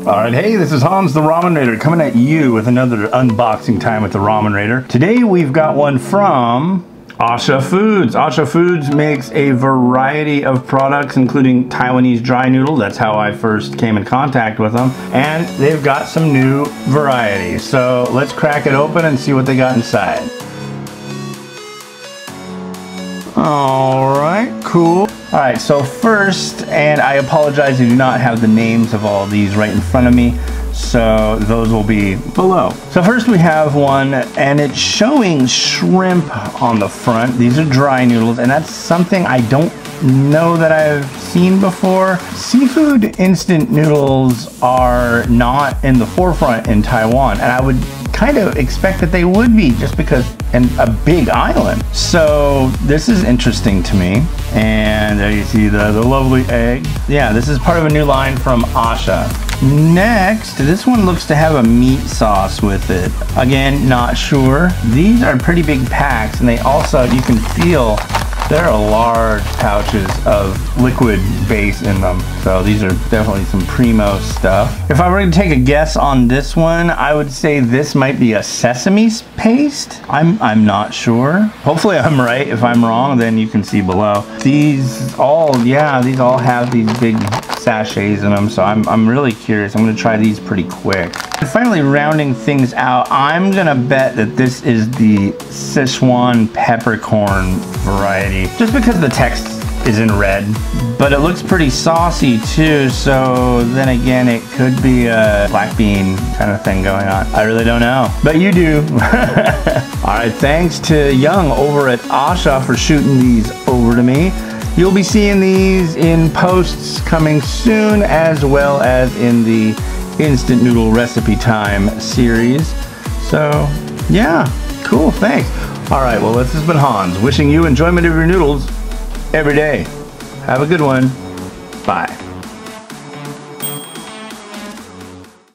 Alright, hey, this is Hans the Ramen Rater coming at you with another unboxing time with the Ramen Rater. Today we've got one from A-Sha Foods. A-Sha Foods makes a variety of products including Taiwanese dry noodle. That's how I first came in contact with them. And they've got some new varieties. So let's crack it open and see what they got inside. Alright, cool. Alright, so first, and I apologize, I do not have the names of all of these right in front of me, so those will be below. So first we have one, and it's showing shrimp on the front. These are dry noodles, and that's something I don't know that I've seen before. Seafood instant noodles are not in the forefront in Taiwan, and I would kind of expect that they would be just because a big island. So this is interesting to me. And there you see the lovely egg. Yeah, this is part of a new line from A-Sha. Next, this one looks to have a meat sauce with it. Again, not sure. These are pretty big packs, and they also, you can feel there are large pouches of liquid base in them. So these are definitely some primo stuff. If I were to take a guess on this one, I would say this might be a sesame paste. I'm not sure. Hopefully I'm right. If I'm wrong, then you can see below. These all have these big sachets in them, so I'm really curious. I'm gonna try these pretty quick. And finally, rounding things out, I'm gonna bet that this is the Sichuan peppercorn variety, just because the text is in red, but it looks pretty saucy too, so then again, it could be a black bean kind of thing going on. I really don't know, but you do. All right, thanks to Young over at A-Sha for shooting these over to me. You'll be seeing these in posts coming soon, as well as in the Instant Noodle Recipe Time series. So yeah, cool, thanks. All right, well, this has been Hans, wishing you enjoyment of your noodles every day. Have a good one. Bye.